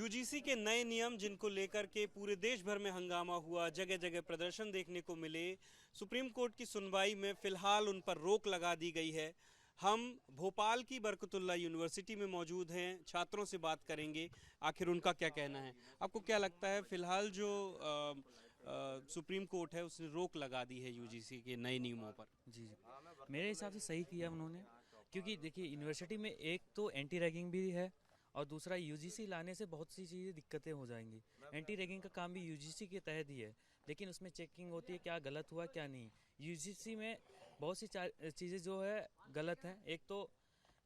UGC के नए नियम जिनको लेकर के पूरे देश भर में हंगामा हुआ, जगह जगह प्रदर्शन देखने को मिले। सुप्रीम कोर्ट की सुनवाई में फिलहाल उन पर रोक लगा दी गई है। हम भोपाल की बरकतुल्लाह यूनिवर्सिटी में मौजूद हैं, छात्रों से बात करेंगे आखिर उनका क्या कहना है। आपको क्या लगता है फिलहाल जो सुप्रीम कोर्ट है उसने रोक लगा दी है यूजीसी के नए नियमों पर? जी मेरे हिसाब से सही किया उन्होंने, क्योंकि देखिए यूनिवर्सिटी में एक तो एंटी रैगिंग भी है और दूसरा यूजीसी लाने से बहुत सी चीज़ें दिक्कतें हो जाएंगी। एंटी रैगिंग का काम भी यूजीसी के तहत ही है, लेकिन उसमें चेकिंग होती है क्या गलत हुआ क्या नहीं। यूजीसी में बहुत सी चीज़ें जो है गलत हैं। एक तो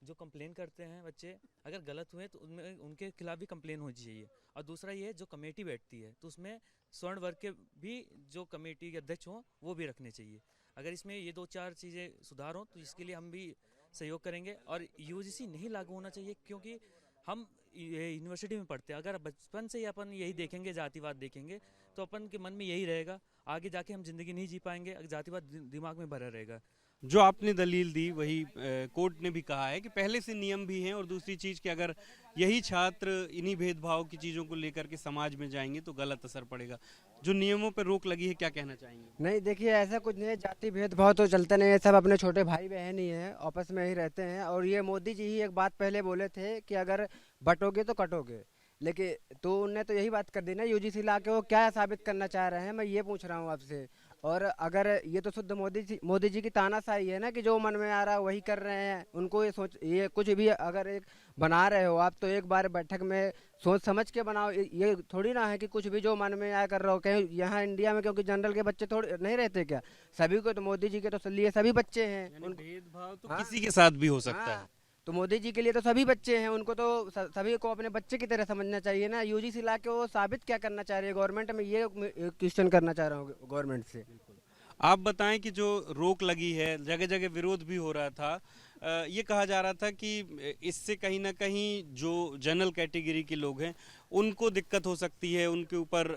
जो कंप्लेन करते हैं बच्चे, अगर गलत हुए तो उनमें उनके खिलाफ भी कंप्लेन होनी चाहिए। और दूसरा ये है जो कमेटी बैठती है तो उसमें स्वर्ण वर्ग के भी जो कमेटी के अध्यक्ष हों वो भी रखने चाहिए। अगर इसमें ये दो चार चीज़ें सुधार हों तो इसके लिए हम भी सहयोग करेंगे। और यूजीसी नहीं लागू होना चाहिए, क्योंकि हम यूनिवर्सिटी में पढ़ते हैं। अगर बचपन से ही अपन यही देखेंगे, जातिवाद देखेंगे, तो अपन के मन में यही रहेगा, आगे जाके हम जिंदगी नहीं जी पाएंगे अगर जातिवाद दिमाग में भरा रहेगा। जो आपने दलील दी वही कोर्ट ने भी कहा है कि पहले से नियम भी हैं, और दूसरी चीज़ कि अगर यही छात्र इन्हीं भेदभाव की चीज़ों को लेकर के समाज में जाएंगे तो गलत असर पड़ेगा। जो नियमों पर रोक लगी है, क्या कहना चाहेंगे? नहीं, देखिए ऐसा कुछ नहीं है, जाति भेदभाव तो चलते नहीं है, सब अपने छोटे भाई बहन ही हैं, आपस में ही रहते हैं। और ये मोदी जी ही एक बात पहले बोले थे कि अगर बटोगे तो कटोगे, लेकिन तो उनने तो यही बात कर दी ना यूजीसी ला के। वो क्या साबित करना चाह रहे हैं, मैं ये पूछ रहा हूँ आपसे। और अगर ये तो शुद्ध मोदी जी की तानाशाही है ना, कि जो मन में आ रहा है वही कर रहे हैं। उनको ये कुछ भी अगर एक बना रहे हो आप तो एक बार बैठक में सोच समझ के बनाओ। ये थोड़ी ना है कि कुछ भी जो मन में आया कर रहे हो। कहीं यहाँ इंडिया में क्योंकि जनरल के बच्चे थोड़े नहीं रहते क्या, सभी को तो मोदी जी के तो लिए सभी बच्चे हैं। भेदभाव तो किसी के साथ भी हो सकता है, तो मोदी जी के लिए तो सभी बच्चे हैं, उनको तो सभी को अपने बच्चे की तरह समझना चाहिए ना। यूजीसी ला के वो साबित क्या करना चाह रही है गवर्नमेंट में, ये क्वेश्चन करना चाह रहा हूँ गवर्नमेंट से। आप बताएं कि जो रोक लगी है, जगह जगह विरोध भी हो रहा था। ये कहा जा रहा था कि इससे कहीं ना कहीं जो जनरल कैटेगरी के लोग हैं उनको दिक्कत हो सकती है, उनके ऊपर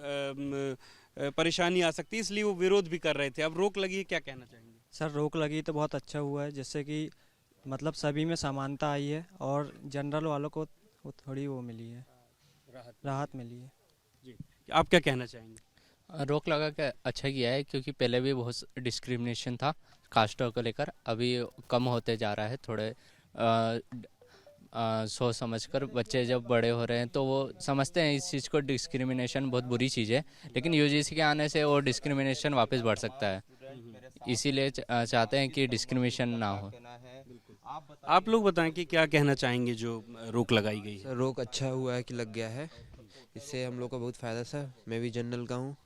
परेशानी आ सकती है, इसलिए वो विरोध भी कर रहे थे। अब रोक लगी है, क्या कहना चाहेंगे? सर रोक लगी तो बहुत अच्छा हुआ है, जिससे कि मतलब सभी में समानता आई है और जनरल वालों को थोड़ी वो मिली है, राहत मिली है। जी, आप क्या कहना चाहेंगे? रोक लगा के अच्छा किया है, क्योंकि पहले भी बहुत डिस्क्रिमिनेशन था कास्टों को लेकर। अभी कम होते जा रहा है। थोड़े सोच समझकर बच्चे जब बड़े हो रहे हैं तो वो समझते हैं इस चीज़ को, डिस्क्रिमिनेशन बहुत बुरी चीज़ है। लेकिन यूजीसी के आने से वो डिस्क्रिमिनेशन वापस बढ़ सकता है, इसीलिए चाहते हैं कि डिस्क्रिमिनेशन ना हो। आप लोग बताएं कि क्या कहना चाहेंगे जो रोक लगाई गई है? सर रोक अच्छा हुआ है कि लग गया है, इससे हम लोग को बहुत फ़ायदा। सर मैं भी जनरल का हूँ,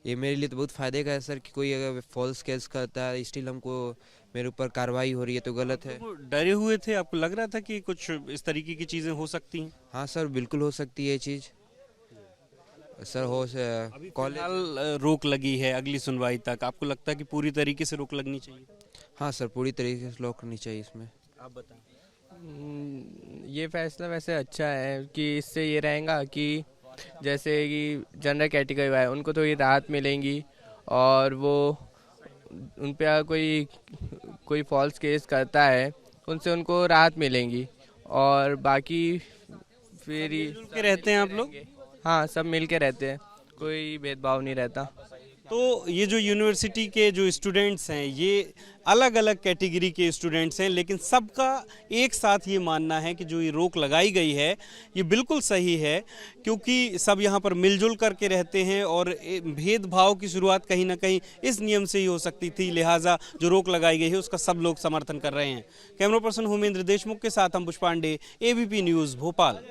ये मेरे लिए तो बहुत फ़ायदे का है सर, कि कोई अगर फॉल्स केस करता है स्टिल हमको मेरे ऊपर कार्रवाई हो रही है तो गलत है। तो डरे हुए थे, आपको लग रहा था कि कुछ इस तरीके की चीज़ें हो सकती हैं? हाँ सर बिल्कुल हो सकती है ये चीज़ सर। कॉलेज रोक लगी है अगली सुनवाई तक, आपको लगता है कि पूरी तरीके से रोक लगनी चाहिए? हाँ सर पूरी तरीके से रोक करनी चाहिए इसमें। आप बताएं। ये फैसला वैसे अच्छा है कि इससे ये रहेगा कि जैसे कि जनरल कैटेगरी है उनको थोड़ी राहत मिलेंगी, और वो उन पर कोई फॉल्स केस करता है उनसे उनको राहत मिलेंगी। और बाकी फिर मिलजुल के रहते हैं आप लोग? हाँ सब मिल के रहते हैं, कोई भेदभाव नहीं रहता। तो ये जो यूनिवर्सिटी के जो स्टूडेंट्स हैं ये अलग अलग कैटेगरी के स्टूडेंट्स हैं, लेकिन सबका एक साथ ये मानना है कि जो ये रोक लगाई गई है ये बिल्कुल सही है, क्योंकि सब यहाँ पर मिलजुल करके रहते हैं और भेदभाव की शुरुआत कहीं ना कहीं इस नियम से ही हो सकती थी। लिहाजा जो रोक लगाई गई है उसका सब लोग समर्थन कर रहे हैं। कैमरा पर्सन होमेंद्र देशमुख के साथ अंकुश पांडे, ABP न्यूज़ भोपाल।